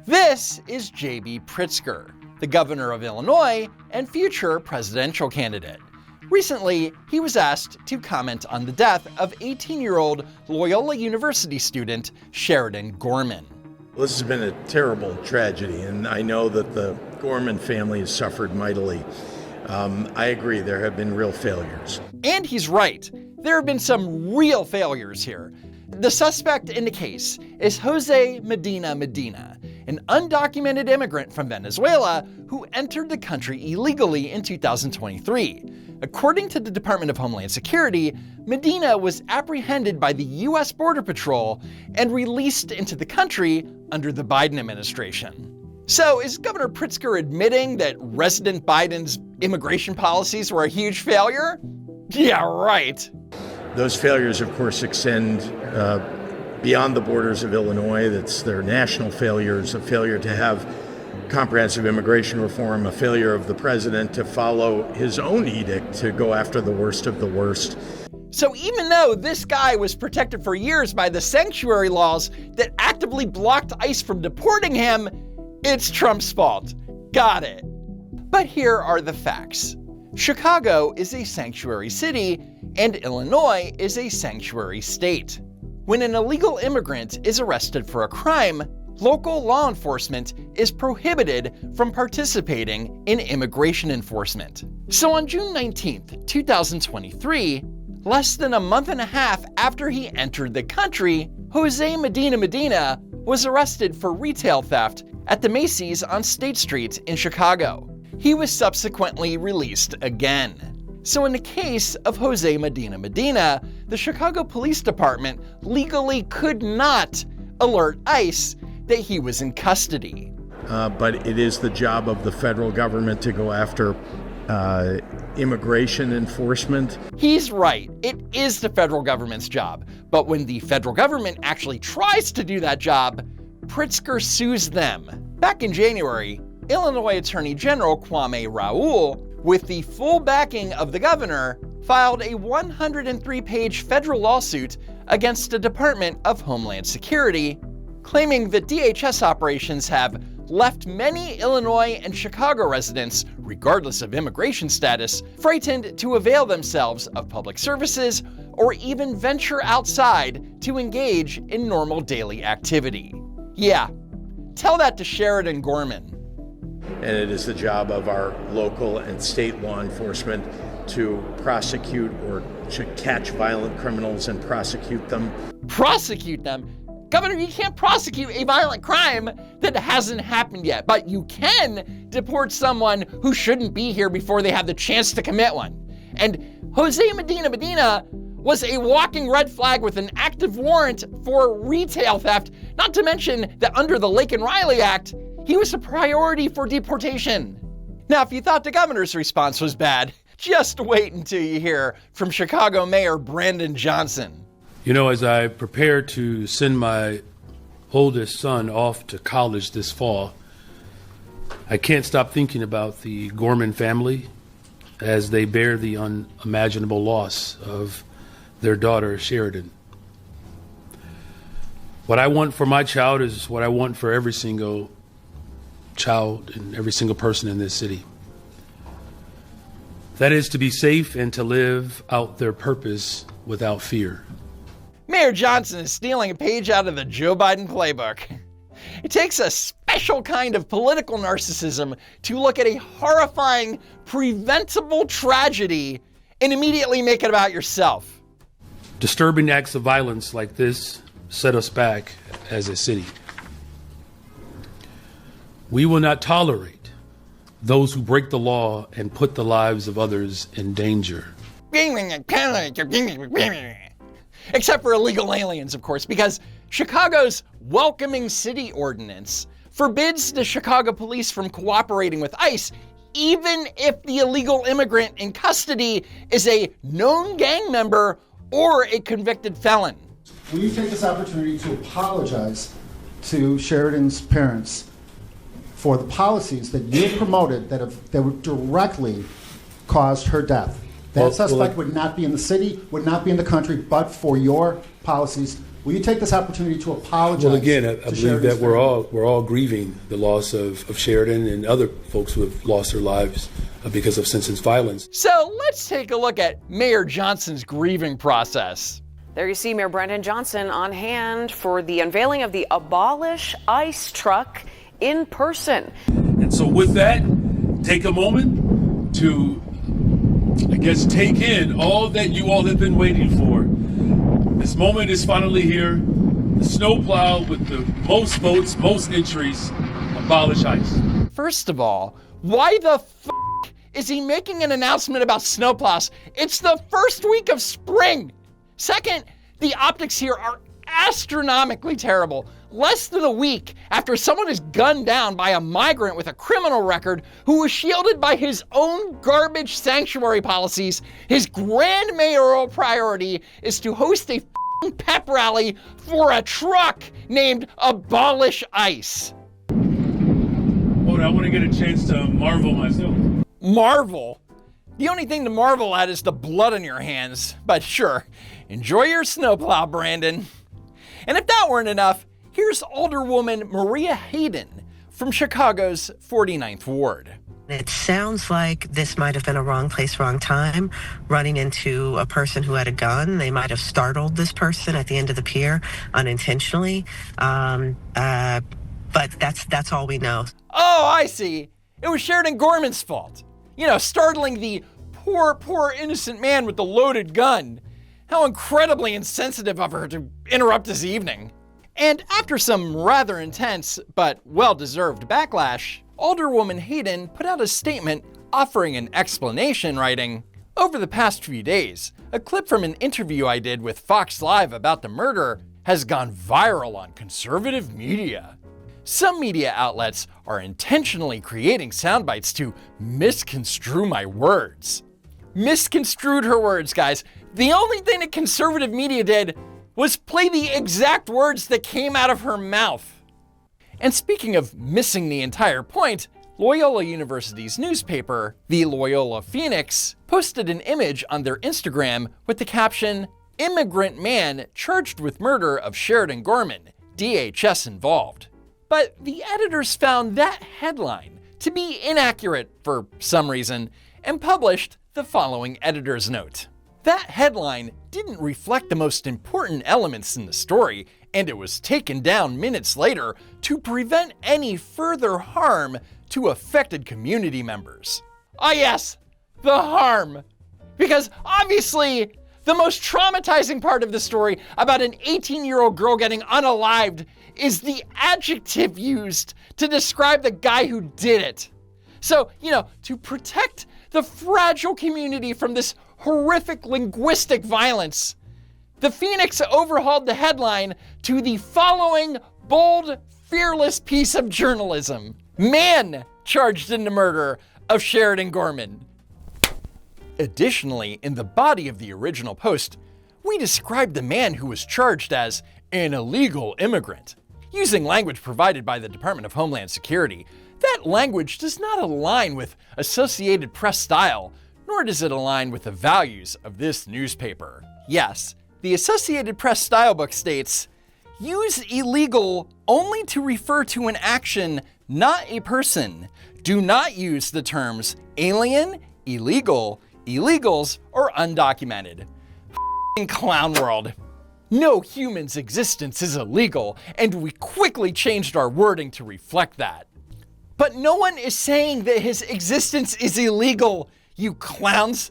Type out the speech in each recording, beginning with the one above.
This is J.B. Pritzker, the governor of Illinois and future presidential candidate. Recently, he was asked to comment on the death of 18-year-old Loyola University student Sheridan Gorman. This has been a terrible tragedy, and I know that the Gorman family has suffered mightily. I agree, there have been real failures. And he's right. There have been some real failures here. The suspect in the case is Jose Medina, an undocumented immigrant from Venezuela who entered the country illegally in 2023. According to the Department of Homeland Security, Medina was apprehended by the U.S. Border Patrol and released into the country under the Biden administration. So is Governor Pritzker admitting that President Biden's immigration policies were a huge failure? Yeah, right. Those failures, of course, extend beyond the borders of Illinois. That's their national failures, a failure to have comprehensive immigration reform, a failure of the president to follow his own edict to go after the worst of the worst. So even though this guy was protected for years by the sanctuary laws that actively blocked ICE from deporting him, it's Trump's fault. Got it. But here are the facts. Chicago is a sanctuary city, and Illinois is a sanctuary state. When an illegal immigrant is arrested for a crime, local law enforcement is prohibited from participating in immigration enforcement. So on June 19th, 2023, less than a month and a half after he entered the country, Jose Medina was arrested for retail theft at the Macy's on State Street in Chicago. He was subsequently released again. So in the case of Jose Medina, the Chicago Police Department legally could not alert ICE that he was in custody. But it is the job of the federal government to go after immigration enforcement. He's right. It is the federal government's job. But when the federal government actually tries to do that job, Pritzker sues them. Back in January, Illinois Attorney General Kwame Raoul, with the full backing of the governor, filed a 103-page federal lawsuit against the Department of Homeland Security, claiming that DHS operations have left many Illinois and Chicago residents, regardless of immigration status, frightened to avail themselves of public services or even venture outside to engage in normal daily activity. Yeah, tell that to Sheridan Gorman. And it is the job of our local and state law enforcement to prosecute or to catch violent criminals and prosecute them. Prosecute them? Governor, you can't prosecute a violent crime that hasn't happened yet, but you can deport someone who shouldn't be here before they have the chance to commit one. And Jose Medina was a walking red flag with an active warrant for retail theft, not to mention that under the Laken Riley Act, he was a priority for deportation. Now, if you thought the governor's response was bad, just wait until you hear from Chicago Mayor Brandon Johnson. You know, as I prepare to send my oldest son off to college this fall, I can't stop thinking about the Gorman family as they bear the unimaginable loss of their daughter, Sheridan. What I want for my child is what I want for every single child and every single person in this city. That is to be safe and to live out their purpose without fear. Mayor Johnson is stealing a page out of the Joe Biden playbook. It takes a special kind of political narcissism to look at a horrifying, preventable tragedy and immediately make it about yourself. Disturbing acts of violence like this set us back as a city. We will not tolerate those who break the law and put the lives of others in danger. Except for illegal aliens, of course, because Chicago's welcoming city ordinance forbids the Chicago police from cooperating with ICE, even if the illegal immigrant in custody is a known gang member or a convicted felon. Will you take this opportunity to apologize to Sheridan's parents for the policies that you promoted that would directly caused her death? That suspect would not be in the city, would not be in the country, but for your policies. Will you take this opportunity to apologize? Well, again, I to believe Sheridan's that we're family? all grieving the loss of Sheridan and other folks who have lost their lives because of senseless violence. So let's take a look at Mayor Johnson's grieving process. There you see Mayor Brendan Johnson on hand for the unveiling of the Abolish ICE truck in person. And so with that, take a moment to, I guess, take in all that you all have been waiting for. This moment is finally here. The snowplow with the most votes, most entries, Abolish ICE. First of all, why the f*** is he making an announcement about snowplows? It's the first week of spring. Second, the optics here are astronomically terrible. Less than a week after someone is gunned down by a migrant with a criminal record who was shielded by his own garbage sanctuary policies, his grand mayoral priority is to host a f***ing pep rally for a truck named Abolish ICE. Hold on, I want to get a chance to marvel myself. Marvel? The only thing to marvel at is the blood on your hands. But sure, enjoy your snowplow, Brandon. And if that weren't enough, here's Alderwoman Maria Hayden from Chicago's 49th Ward. It sounds like this might have been a wrong place, wrong time, running into a person who had a gun. They might have startled this person at the end of the pier unintentionally. But that's all we know. Oh, I see. It was Sheridan Gorman's fault. You know, startling the poor innocent man with the loaded gun. How incredibly insensitive of her to interrupt his evening. And after some rather intense, but well-deserved backlash, Alderwoman Hayden put out a statement offering an explanation, writing, "Over the past few days, a clip from an interview I did with Fox Live about the murder has gone viral on conservative media. Some media outlets are intentionally creating sound bites to misconstrue my words." Misconstrued her words, guys. The only thing that conservative media did was play the exact words that came out of her mouth. And speaking of missing the entire point, Loyola University's newspaper, the Loyola Phoenix, posted an image on their Instagram with the caption, "Immigrant man charged with murder of Sheridan Gorman, DHS involved." But the editors found that headline to be inaccurate for some reason and published the following editor's note. That headline didn't reflect the most important elements in the story, and it was taken down minutes later to prevent any further harm to affected community members. Ah yes, the harm. Because obviously, the most traumatizing part of the story about an 18-year-old girl getting unalived is the adjective used to describe the guy who did it. So, to protect the fragile community from this horrific linguistic violence, the Phoenix overhauled the headline to the following bold, fearless piece of journalism: "Man charged in the murder of Sheridan Gorman." Additionally, in the body of the original post, we described the man who was charged as an illegal immigrant, using language provided by the Department of Homeland Security. That language does not align with Associated Press style, nor does it align with the values of this newspaper. Yes, the Associated Press stylebook states, "Use illegal only to refer to an action, not a person. Do not use the terms alien, illegal, illegals, or undocumented." F***ing clown world. No human's existence is illegal, and we quickly changed our wording to reflect that. But no one is saying that his existence is illegal, you clowns.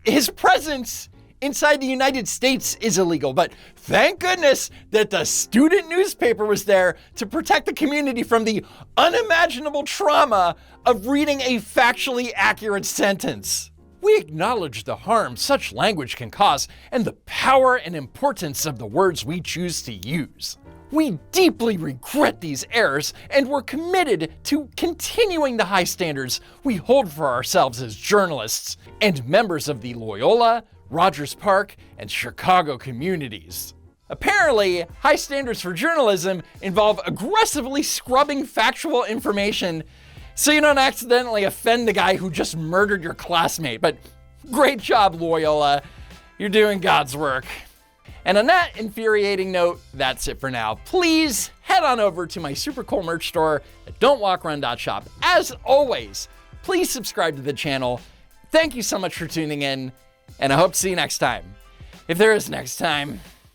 His presence inside the United States is illegal, but thank goodness that the student newspaper was there to protect the community from the unimaginable trauma of reading a factually accurate sentence. We acknowledge the harm such language can cause and the power and importance of the words we choose to use. We deeply regret these errors, and we're committed to continuing the high standards we hold for ourselves as journalists and members of the Loyola, Rogers Park, and Chicago communities. Apparently, high standards for journalism involve aggressively scrubbing factual information so you don't accidentally offend the guy who just murdered your classmate. But great job, Loyola. You're doing God's work. And on that infuriating note, that's it for now. Please head on over to my super cool merch store at don'twalkrun.shop. As always, please subscribe to the channel. Thank you so much for tuning in, and I hope to see you next time. If there is next time.